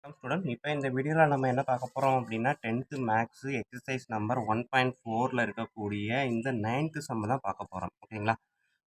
Student இப்போ இந்த வீடியோவில் நம்ம என்ன பார்க்க போகிறோம் அப்படின்னா 10th மேக்ஸ் எக்ஸசைஸ் நம்பர் 1.4ல் இருக்கக்கூடிய இந்த 9th சம் தான் பார்க்க போகிறோம். ஓகேங்களா?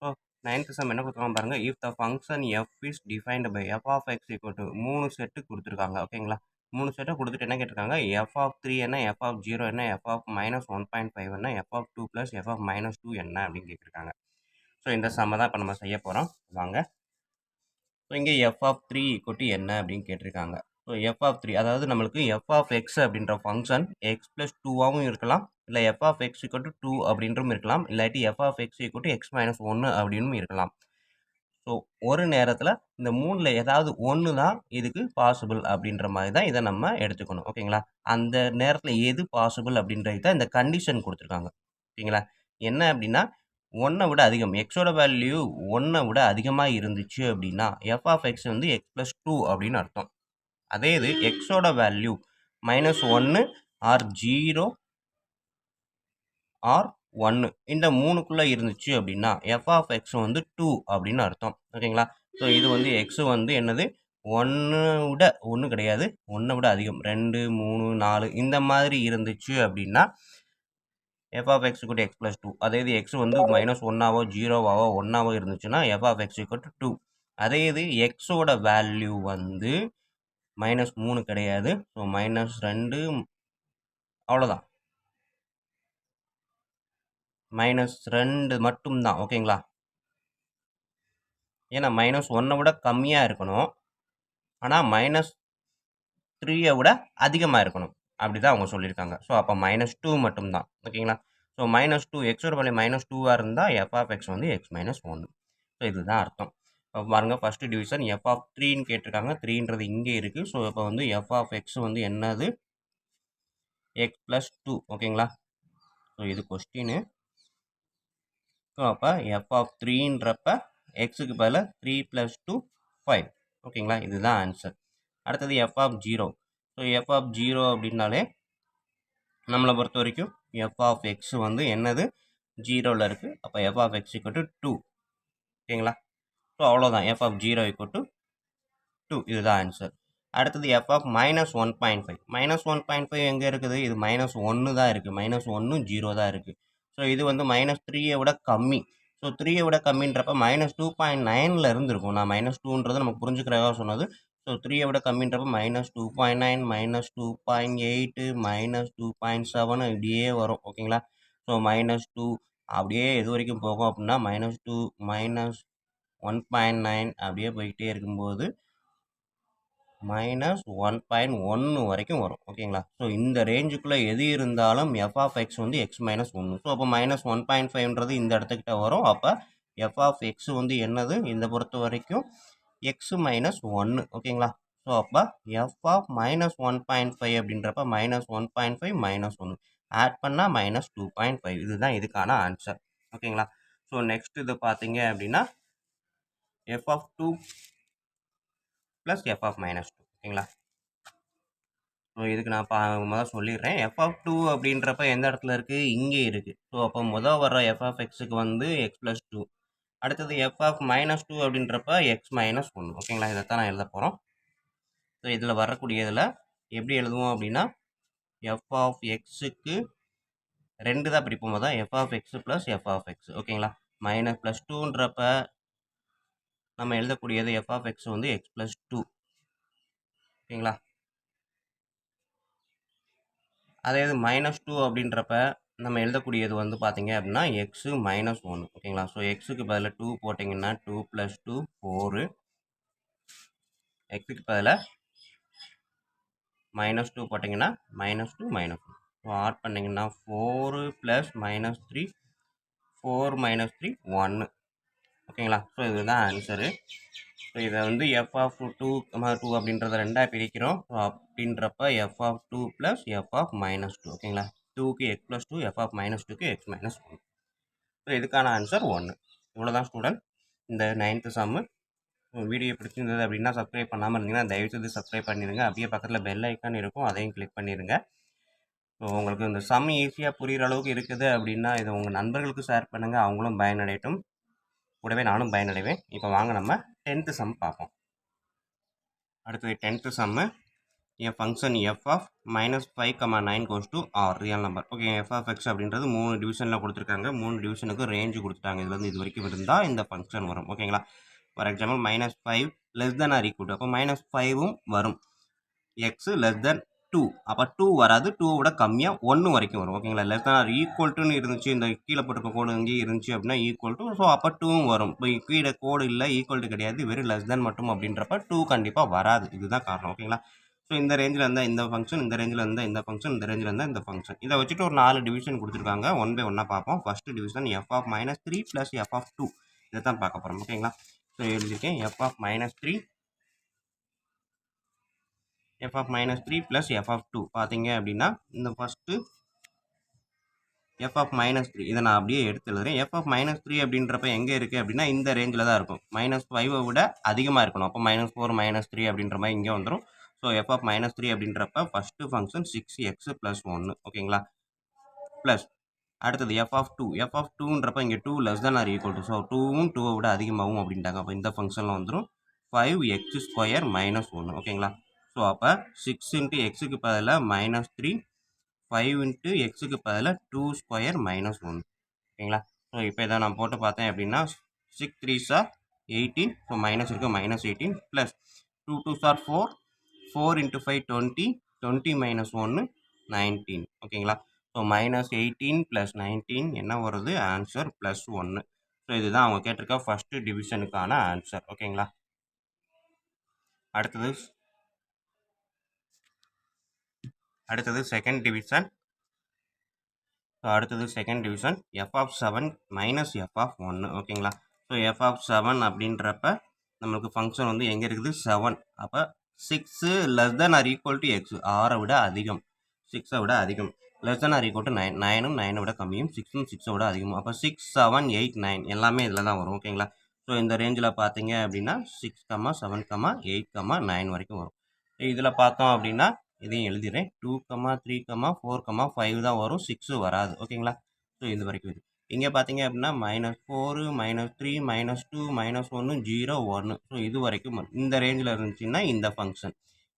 ஸோ 9th சம் என்ன கொடுத்துருக்காங்க பாருங்கள். If the function F is defined by F of X equal to 3 set கொடுத்துருக்காங்க. ஓகேங்களா? 3 செட்டை கொடுத்துட்டு என்ன கேட்டிருக்காங்க, எஃப் ஆஃப் 3 என்ன, எஃப் ஆஃப் 0 என்ன, எஃப் ஆஃப் -1.5 என்ன, F of 2 plus F of -2 என்ன அப்படின்னு கேட்டிருக்காங்க. ஸோ இந்த சம்மை தான் இப்போ நம்ம செய்ய போகிறோம். வாங்க. ஸோ இங்கே எஃப் ஆஃப் 3 ஈக்குவல் டு என்ன அப்படின்னு கேட்டிருக்காங்க. ஸோ எஃப் ஆஃப் 3 அதாவது நம்மளுக்கு எஃப் ஆஃப் எக்ஸ் அப்படின்ற ஃபங்க்ஷன் எக்ஸ் ப்ளஸ் 2ஆகவும் இருக்கலாம், இல்லை F of X equal to 2 அப்படின்றும் இருக்கலாம், இல்லாட்டி F of X equal to X minus 1 அப்படின்னு இருக்கலாம். ஸோ ஒரு நேரத்தில் இந்த மூணில் ஏதாவது ஒன்று தான் இதுக்கு பாசிபிள் அப்படின்ற மாதிரி தான் இதை நம்ம எடுத்துக்கணும். ஓகேங்களா? அந்த நேரத்தில் எது பாசிபிள் அப்படின்றது தான் இந்த கண்டிஷன் கொடுத்துருக்காங்க. ஓகேங்களா? என்ன அப்படின்னா, ஒன்றை விட அதிகம், எக்ஸோட வேல்யூ ஒன்றை விட அதிகமாக இருந்துச்சு அப்படின்னா எஃப் ஆஃப் எக்ஸ் வந்து எக்ஸ் ப்ளஸ் 2 அப்படின்னு அர்த்தம். அதே இது எக்ஸோட வேல்யூ -1 ஆர் 0 ஆர் 1 இந்த மூணுக்குள்ளே இருந்துச்சு அப்படின்னா எஃப் ஆஃப் எக்ஸ் வந்து 2 அப்படின்னு அர்த்தம். ஓகேங்களா? ஸோ இது வந்து எக்ஸ் வந்து என்னது, 1 விட 1 கிடையாது, 1 விட அதிகம், 2 3 4 இந்த மாதிரி இருந்துச்சு அப்படின்னா F of X equal to X plus 2. அதே இது எக்ஸ் வந்து -1ஆவோ 0ஆவோ 1ஆவோ இருந்துச்சுன்னா F of X equal to 2. அதே இது எக்ஸோட வேல்யூ வந்து -3 கிடையாது, ஸோ -2 அவ்வளோதான், -2 மட்டும்தான். ஓகேங்களா? ஏன்னா -1 விட கம்மியாக இருக்கணும், ஆனால் -3 விட அதிகமாக இருக்கணும், அப்படி தான் அவங்க சொல்லியிருக்காங்க. ஸோ அப்போ -2 மட்டும்தான். ஓகேங்களா? ஸோ -2 எக்ஸோட வேல்யூ -2ஆக இருந்தால் எஃப் ஆஃப் எக்ஸ் வந்து எக்ஸ் மைனஸ் 1. ஸோ இதுதான் அர்த்தம். இப்போ பாருங்கள், ஃபஸ்ட்டு டிவிஷன் எஃப் ஆஃப் 3ன்னு கேட்டிருக்காங்க, 3ன்றது இங்கே இருக்குது. ஸோ இப்போ வந்து எஃப் ஆஃப் எக்ஸ் வந்து என்னது, எக்ஸ் ப்ளஸ் 2. ஓகேங்களா? ஸோ இது கொஸ்டின். ஸோ அப்போ எஃப் ஆஃப் 3ன்றப்ப எக்ஸுக்கு பதில் 3 + 2 5. ஓகேங்களா? இதுதான் ஆன்சர். அடுத்தது F of 0. So F of 0 அப்படின்னாலே நம்மளை பொறுத்த வரைக்கும் எஃப் ஆஃப் எக்ஸ் வந்து என்னது, 0ல் இருக்குது. அப்போ F of X equal to 2. ஓகேங்களா? ஸோ அவ்வளோதான், எஃப் ஆஃப் 0 ஈக்குவல் டு 2. இதுதான் ஆன்சர். அடுத்தது எஃப் ஆஃப் -1.5. -1.5 எங்கே இருக்குது, இது -1 தான் இருக்குது, -1 0 தான் இருக்குது. ஸோ இது வந்து -3 விட கம்மி. ஸோ 3 விட கம்மின்றப்ப -2.9ல் இருந்திருக்கும். நான் -2ன்றது நமக்கு புரிஞ்சுக்கிறதாக சொன்னது. ஸோ 3 விட கம்மின்றப்ப -2.9, -2.8, -2.7 இப்படியே வரும். ஓகேங்களா? ஸோ -2 அப்படியே எது வரைக்கும் போகும் அப்படின்னா -2 -1.9 அப்படியே போய்கிட்டே இருக்கும்போது -1.1 வரைக்கும் வரும். ஓகேங்களா? ஸோ இந்த ரேஞ்சுக்குள்ளே எது இருந்தாலும் எஃப் ஆஃப் எக்ஸ் வந்து எக்ஸ் மைனஸ் 1. ஸோ அப்போ -1.5ன்றது இந்த இடத்துக்கிட்ட வரும். அப்போ எஃப் ஆஃப் எக்ஸ் வந்து என்னது, இந்த பொறுத்த வரைக்கும் எக்ஸ் மைனஸ் 1. ஓகேங்களா? ஸோ அப்போ எஃப் ஆஃப் -1.5 அப்படின்றப்ப -1.5 -1 ஆட் பண்ணால் -2.5. இதுதான் இதுக்கான ஆன்சர். ஓகேங்களா? ஸோ நெக்ஸ்ட் இது பார்த்தீங்க அப்படின்னா F of 2 plus F of -2. ஓகேங்களா? ஸோ இதுக்கு நான் முதல் சொல்லிடுறேன். எஃப் ஆஃப் 2 அப்படின்றப்ப எந்த இடத்துல இருக்குது, இங்கே இருக்குது. ஸோ அப்போ முதல் வர எஃப் ஆஃப் எக்ஸுக்கு வந்து எக்ஸ் ப்ளஸ் 2. அடுத்தது எஃப் ஆஃப் -2 அப்படின்றப்ப எக்ஸ் மைனஸ் 1. ஓகேங்களா? இதைத்தான் நான் எழுத போகிறோம். ஸோ இதில் வரக்கூடியதில் எப்படி எழுதுவோம் அப்படின்னா, எஃப் ஆஃப் எக்ஸுக்கு 2 தான் பிரிப்போம். தான் F of X plus F of X. ஓகேங்களா? -+2ன்றப்ப நம்ம எழுதக்கூடியது எஃப் ஆஃப் எக்ஸ் வந்து எக்ஸ் ப்ளஸ் 2. ஓகேங்களா? அதே இது -2 அப்படின்றப்ப நம்ம எழுதக்கூடியது வந்து பார்த்தீங்க அப்படின்னா எக்ஸு மைனஸ் 1. ஓகேங்களா? ஸோ எக்ஸுக்கு பதில் 2 போட்டிங்கன்னா 2 + 2 4. எக்ஸுக்கு பதில் -2 போட்டிங்கன்னா -2 -1. ஸோ ஆட் பண்ணிங்கன்னா 4 + -3 4 -3 1. ஓகேங்களா? ஸோ இதுதான் ஆன்சரு. ஸோ இதை வந்து எஃப் ஆஃப் 2, 2 அப்படின்றத 2ஆக பிரிக்கிறோம். ஸோ அப்படின்றப்ப F of 2 plus F of -2. ஓகேங்களா? 2க்கு எக்ஸ் ப்ளஸ் 2, எஃப் ஆஃப் -2க்கு எக்ஸ் மைனஸ் 1. ஸோ இதுக்கான ஆன்சர் 1. இவ்வளோதான் ஸ்டூடெண்ட் இந்த 9th சம்மு. வீடியோ பிடிச்சிருந்தது அப்படின்னா சப்ஸ்கிரைப் பண்ணாமல் இருந்தீங்கன்னா தயவுசெய்து சப்ஸ்கிரைப் பண்ணிடுங்க. அப்படியே பக்கத்தில் பெல் ஐக்கான் இருக்கும், அதையும் கிளிக் பண்ணிடுங்க. ஸோ உங்களுக்கு இந்த சம் ஈஸியாக புரிகிற அளவுக்கு இருக்குது அப்படின்னா இதை உங்கள் நண்பர்களுக்கு ஷேர் பண்ணுங்கள், அவங்களும் பயனடையட்டும், கூடவே நானும் பயனடைவேன். இப்போ வாங்க நம்ம 10th சம் பார்ப்போம். அடுத்தது 10th sum. a function f of minus 5, 9 goes to r real number. Okay, f of x அப்படின்றது 3 டிவிஷனில் கொடுத்துருக்காங்க. 3 டிவிஷனுக்கு ரேஞ்சு கொடுத்துட்டாங்க. இதுலேருந்து இது வரைக்கும் இருந்தால் இந்த ஃபங்க்ஷன் வரும். ஓகேங்களா? For example -5 less than or equal to, அப்போ -5ம் வரும். எக்ஸ் லெஸ் தென் 2, அப்போ 2 வராது, 2 விட கம்மியாக 1 வரைக்கும் வரும். ஓகேங்களா? லெஸ் தென் ஆர் ஈக்குவல் டுன்னு இருந்துச்சு, இந்த கீழே போட்டிருக்க கோடு இங்கேயே இருந்துச்சு அப்படின்னா ஈக்குவல் டு, ஸோ அப்போ 2ம் வரும். இப்போ கீழே கோடு இல்லை, ஈக்குவல் டு கிடையாது, வெறும் லெஸ் தென் மட்டும் அப்படின்றப்ப 2 கண்டிப்பாக வராது. இதுதான் காரணம். ஓகேங்களா? ஸோ இந்த ரேஞ்சில் இருந்தால் இந்த ஃபங்க்ஷன், இந்த ரேஞ்சில் இருந்தால் இந்த ஃபங்க்ஷன், இந்த ரேஞ்சில் இருந்தால் இந்த ஃபங்க்ஷன். இதை வச்சுட்டு ஒரு 4 டிவிஷன் கொடுத்துருக்காங்க. ஒன் பை ஒன்னாக பார்ப்போம். First division f of -3 + f of 2, இதை தான் பார்க்க போகிறோம். ஓகேங்களா? ஸோ எழுதியிருக்கேன் f of -3 f of -3 + f of 2 பார்த்தீங்க அப்படின்னா இந்த ஃபஸ்ட்டு f of -3 இதை நான் அப்படியே எடுத்து எழுதுறேன். f of -3 அப்படின்றப்ப எங்கே இருக்குது அப்படின்னா இந்த ரேஞ்சில் தான் இருக்கும். -5 விட அதிகமாக இருக்கணும். அப்போ -4 -3 அப்படின்ற மாதிரி இங்கே வந்துடும். ஸோ f of -3 அப்படின்றப்ப ஃபஸ்ட்டு ஃபங்க்ஷன் 6x + 1. ஓகேங்களா? ப்ளஸ் அடுத்தது f of 2. f of 2ன்றப்ப இங்கே 2 less than or equal to, so 2வும் 2வை விட அதிகமாகும் அப்படின்ட்டாங்க. அப்போ இந்த ஃபங்க்ஷனில் வந்துடும் 5x² - 1. ஓகேங்களா? ஸோ அப்போ 6 × x பதிலாக -3, 5 × x பதிலாக 2² - 1. ஓகேங்களா? ஸோ இப்போ இதை நான் போட்டு பார்த்தேன் அப்படின்னா 6 3s are 18, ஸோ மைனஸ் இருக்குது, -18 ப்ளஸ் 2 2s are 4, 4 × 5 20, 20 - 1 19. ஓகேங்களா? ஸோ -18 + 19 என்ன வருது? ஆன்சர் +1. ஸோ இதுதான் அவங்க கேட்டிருக்க ஃபஸ்ட்டு டிவிஷனுக்கான ஆன்சர். ஓகேங்களா? அடுத்தது செகண்ட் டிவிஷன். ஸோ அடுத்தது second division f of 7 - f of 1. ஓகேங்களா? ஸோ f of 7 அப்படின்றப்ப நம்மளுக்கு ஃபங்க்ஷன் வந்து எங்கே இருக்குது? 7. அப்போ 6 less than or equal to X, 6 விட அதிகம், 6 விட அதிகம். Less than or equal to 9, 9ம் 9 விட கம்மியும், 6ம் 6 விட அதிகமும். அப்போ 6 7 8 9 எல்லாமே இதில் தான் வரும். ஓகேங்களா? ஸோ இந்த ரேஞ்சில் பார்த்தீங்க அப்படின்னா 6, 7, 8, 9 வரைக்கும் வரும். இதில் பார்த்தோம் அப்படின்னா இதையும் எழுதிடுறேன். 2, 3, 4, 5 தான் வரும், 6 வராது. ஓகேங்களா? ஸோ இது வரைக்கும் இது. இங்கே பார்த்தீங்க அப்படின்னா -4 -3 -2 -1 0 1. ஸோ இது வரைக்கும் இந்த ரேஞ்சில் இருந்துச்சுன்னா இந்த ஃபங்க்ஷன்,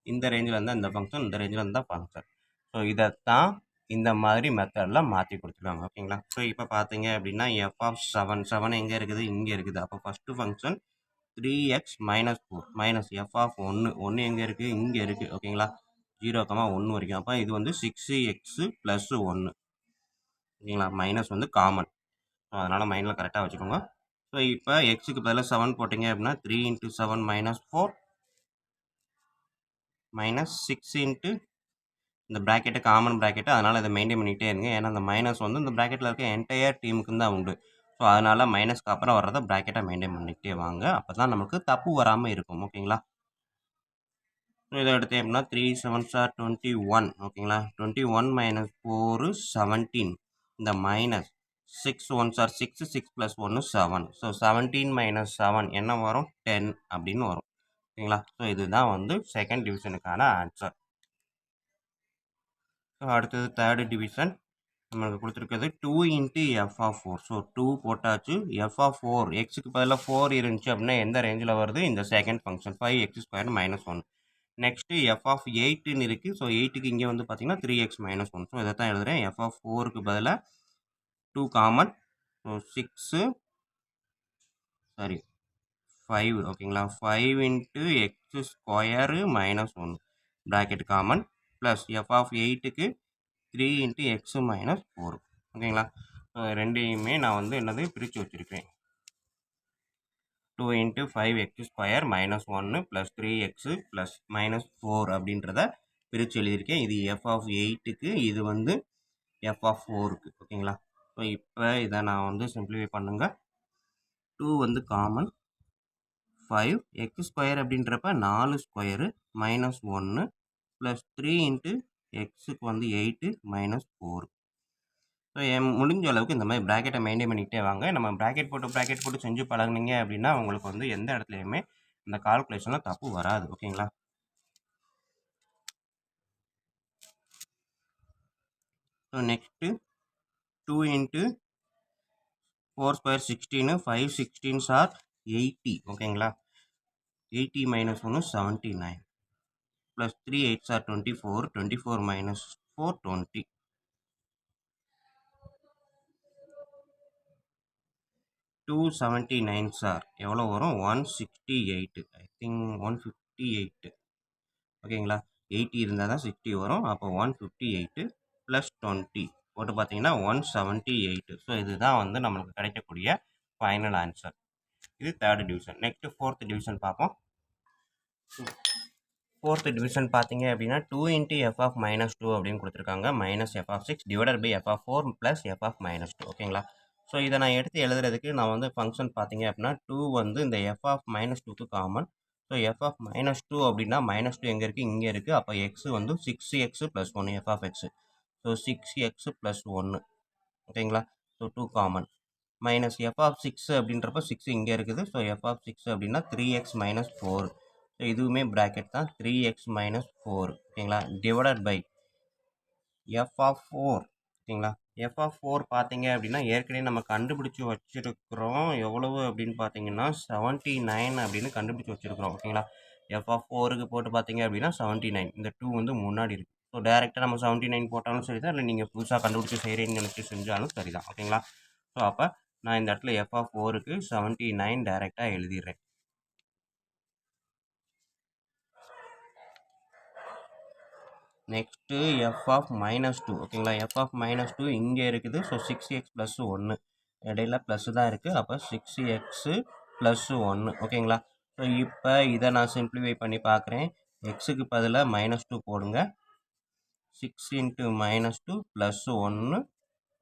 இந்த ரேஞ்சில் இருந்தால் இந்த ஃபங்க்ஷன், இந்த ரேஞ்சில் இருந்தால் ஃபங்க்ஷன். ஸோ இதைத்தான் இந்த மாதிரி மெத்தடில் மாற்றி கொடுத்துருக்காங்க. ஓகேங்களா? ஸோ இப்போ பார்த்தீங்க அப்படின்னா f of 7, 7 எங்கே இருக்குது? இங்கே இருக்குது. அப்போ first function 3x - 4 minus f of 1, 1 எங்கே இருக்குது? இங்கே இருக்குது. ஓகேங்களா? 0, 1 வரைக்கும். அப்போ இது வந்து 6x + 1. ஓகேங்களா? மைனஸ் வந்து காமன், ஸோ அதனால் மைண்டில் கரெக்டாக வச்சுக்கோங்க. ஸோ இப்போ எக்ஸுக்கு பதிலாக 7 போட்டிங்க அப்படின்னா 3 × 7 -4 -6 இந்த ப்ராக்கெட்டு காமன் ப்ராக்கெட்டு, அதனால் இதை மெயின்டைன் பண்ணிகிட்டே இருங்க. ஏன்னா அந்த மைனஸ் வந்து இந்த ப்ராக்கெட்டில் இருக்க என்டையர் டீமுக்கு தான் உண்டு. ஸோ அதனால் மைனஸ்க்கு அப்புறம் வர்றதை ப்ராக்கெட்டை மெயின்டைன் பண்ணிக்கிட்டே வாங்க. அப்போ தான் நமக்கு தப்பு வராமல் இருக்கும். ஓகேங்களா? ஸோ இதை எடுத்தேன் அப்படின்னா 3 7s are 21. ஓகேங்களா? 21 - 4 17. இந்த மைனஸ் 6 1s are 6, 6 + 1 7. ஸோ 17 - 7 என்ன வரும்? 10 அப்படின்னு வரும். ஓகேங்களா? ஸோ இதுதான் வந்து செகண்ட் டிவிஷனுக்கான ஆன்சர். ஸோ அடுத்தது தேர்டு டிவிஷன் நம்மளுக்கு கொடுத்துருக்கிறது 2 × f of 4. ஸோ 2 போட்டாச்சு. f of 4 எக்ஸுக்கு பதிலாக 4 இருந்துச்சு அப்படின்னா எந்த ரேஞ்சில் வருது? இந்த second function 5x² - 1. Next f of 8ன்னு இருக்குது. ஸோ 8க்கு இங்கே வந்து பார்த்தீங்கன்னா 3x - 1. ஸோ இதை தான் எழுதுகிறேன். f of 4க்கு பதிலாக 2 காமன், ஸோ 5. ஓகேங்களா? 5 × x² - 1 bracket common plus f of 8க்கு 3 × x - 4. ஓகேங்களா? ரெண்டையுமே நான் வந்து என்னது பிரித்து வச்சுருக்கேன். 2 × 5x² - 1 + 3x + -4 அப்படின்றத பிரித்து எழுதியிருக்கேன். இது f of 8க்கு, இது வந்து f of 4க்கு. ஓகேங்களா? ஸோ இப்போ இதை நான் வந்து சிம்பிளிஃபை பண்ணுங்க. 2 வந்து காமன், 5x² அப்படின்றப்ப 4² -1 ப்ளஸ் 3 × xக்கு வந்து 8 -4. ஸோ முடிஞ்ச அளவுக்கு இந்த மாதிரி ப்ராக்கெட்டை மெயின்டைன் பண்ணிக்கிட்டே வாங்க. நம்ம ப்ராக்கெட் போட்டு செஞ்சு பழகுனீங்க அப்படின்னா உங்களுக்கு வந்து எந்த இடத்துலையுமே இந்த கால்குலேஷனில் தப்பு வராது. ஓகேங்களா? So next 2 × 4² 16, 5 16s are 80. ஓகேங்களா? 80 - 1 79 plus 3 8s are 24, 24 minus 4 20. 279 sir எவ்வளோ வரும் 168 ஐ திங்க் 158 ஓகேங்களா 80 இருந்தால் தான் 60 வரும் அப்போ 158 ப்ளஸ் 20 போட்டு பார்த்தீங்கன்னா 178 ஸோ இதுதான் வந்து நம்மளுக்கு கிடைக்கக்கூடிய ஃபைனல் ஆன்சர் இது third division next fourth division பார்ப்போம் ஃபோர்த் டிவிஷன் பார்த்தீங்க அப்படின்னா 2 இன்ட்டு எஃப் ஆஃப் மைனஸ் 2 அப்படின்னு கொடுத்துருக்காங்க minus F of 6 divided by F of 4 plus F of minus 2 ஓகேங்களா ஸோ இதை நான் எடுத்து எழுதுறதுக்கு நான் வந்து ஃபங்க்ஷன் பார்த்தீங்க அப்படின்னா 2 வந்து இந்த எஃப் ஆஃப் மைனஸ் 2க்கு common so F of minus 2 அப்படின்னா மைனஸ் 2 எங்கே இருக்குது இங்கே இருக்குது அப்போ எக்ஸ் வந்து 6x plus 1 F of X so 6x plus 1 ஓகேங்களா so 2 common minus F of 6 அப்படின்றப்ப 6 இங்கே இருக்குது ஸோ எஃப் ஆஃப் 6 அப்படின்னா 3x மைனஸ் 4 ஸோ இதுவுமே ப்ராக்கெட் தான் 3x மைனஸ் 4 ஓகேங்களா டிவைடட் பை எஃப் ஆஃப் 4 ஓகேங்களா எஃப் ஆஃப் 4 பார்த்தீங்க அப்படின்னா ஏற்கனவே நம்ம கண்டுபிடிச்சி வச்சுருக்கிறோம் எவ்வளவு அப்படின்னு பார்த்தீங்கன்னா 79 அப்படின்னு கண்டுபிடிச்சி வச்சுருக்கிறோம் ஓகேங்களா எஃப் ஆஃப் 4க்கு போட்டு பார்த்தீங்க அப்படின்னா 79 இந்த 2 வந்து முன்னாடி இருக்குது ஸோ டேரெக்டாக நம்ம 79 போட்டாலும் சரி தான் இல்லை நீங்கள் புதுசாக கண்டுபிடிச்சி செய்கிறீங்கன்னு நினச்சி செஞ்சாலும் சரி தான் ஓகேங்களா ஸோ அப்போ நான் இந்த இடத்துல எஃப் ஆஃப் 4க்கு 79 டேரெக்டாக எழுதிடுறேன் நெக்ஸ்ட்டு எஃப் ஆஃப் மைனஸ் 2 ஓகேங்களா எஃப் ஆஃப் மைனஸ் 2 இங்கே இருக்குது ஸோ 6x ப்ளஸ் 1 இடையில ப்ளஸ் தான் இருக்குது அப்போ 6x ப்ளஸ் 1 ஓகேங்களா ஸோ இப்போ இதை நான் சிம்பிளிஃபை பண்ணி பார்க்குறேன் எக்ஸுக்கு பதிலாக மைனஸ் 2 போடுங்க 6 into minus 2 plus 1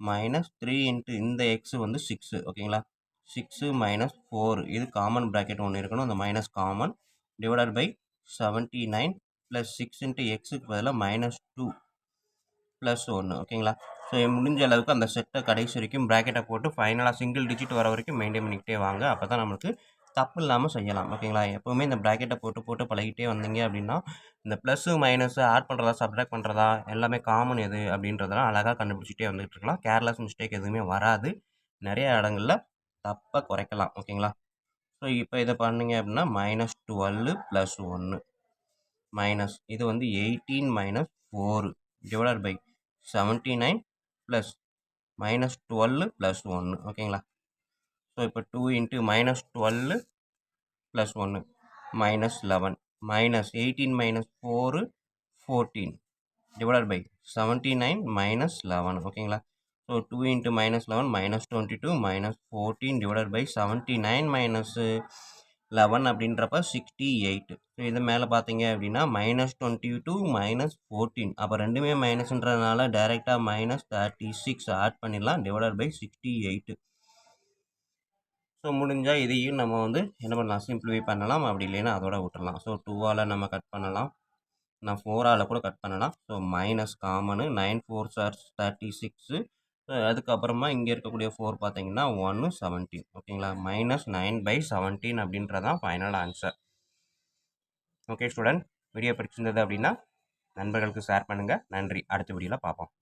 minus 3 into இந்த எக்ஸ் வந்து 6 ஓகேங்களா 6 மைனஸ் 4 இது காமன் ப்ராக்கெட் ஒன்று இருக்கணும் அந்த minus common divided by 79 plus 6 into எக்ஸுக்கு பதிலாக மைனஸ் 2 ப்ளஸ் 1 ஓகேங்களா ஸோ முடிஞ்ச அளவுக்கு அந்த செட்டை கடைசி வரைக்கும் ப்ராக்கெட்டை போட்டு ஃபைனலாக சிங்கிள் டிஜிட் வர வரைக்கும் மெயின்டைன் பண்ணிக்கிட்டே வாங்க அப்போ தான் நம்மளுக்கு தப்பு இல்லாமல் செய்யலாம் ஓகேங்களா எப்போவுமே இந்த ப்ராக்கெட்டை போட்டு பழகிட்டே வந்தீங்க அப்படின்னா இந்த ப்ளஸ்ஸு மைனஸு ஆட் பண்ணுறதா சப்ட்ராக்ட் பண்ணுறதா எல்லாமே காமன் எது அப்படின்றதெல்லாம் அழகாக கண்டுபிடிச்சிட்டே வந்துகிட்டு இருக்கலாம் கேர்லெஸ் மிஸ்டேக் எதுவுமே வராது நிறைய இடங்களில் தப்பை குறைக்கலாம் ஓகேங்களா ஸோ இப்போ இதை பண்ணிங்க அப்படின்னா மைனஸ் 12 ப்ளஸ் 1 மைனஸ் இது வந்து 18 minus 4 divided by 79 plus minus 12 plus 1 ஓகேங்களா ஸோ இப்போ 2 into minus 12 plus 1 minus 11 minus 18 minus 4 14 divided by 79 minus 11 ஓகேங்களா so 2 into minus 11 minus 22 minus 14 divided by 79 minus 11 அப்படின்றப்ப 68 ஸோ இது மேலே பார்த்தீங்க அப்படின்னா மைனஸ் 22 மைனஸ் 14 அப்போ ரெண்டுமே மைனஸ்ன்றதுனால டைரெக்டாக மைனஸ் 36 ஆட் பண்ணிடலாம் டிவைடட் பை 68 ஸோ முடிஞ்சால் இதையும் நம்ம வந்து என்ன பண்ணலாம் சிம்பிளிஃபை பண்ணலாம் அப்படி இல்லைன்னா அதோட விட்டுடலாம் ஸோ 2ஆல் நம்ம கட் பண்ணலாம் நான் 4ஆல் கூட கட் பண்ணலாம் so minus common 9 4s are 36 அதுக்கப்புறமா இங்கே இருக்கக்கூடிய 4 பார்த்தீங்கன்னா 117 ஓகேங்களா மைனஸ் 9/17 அப்படின்றதான் final answer okay student video பிடிச்சிருந்தது அப்படின்னா நண்பர்களுக்கு ஷேர் பண்ணுங்கள் நன்றி அடுத்த வீடியோவில் பார்ப்போம்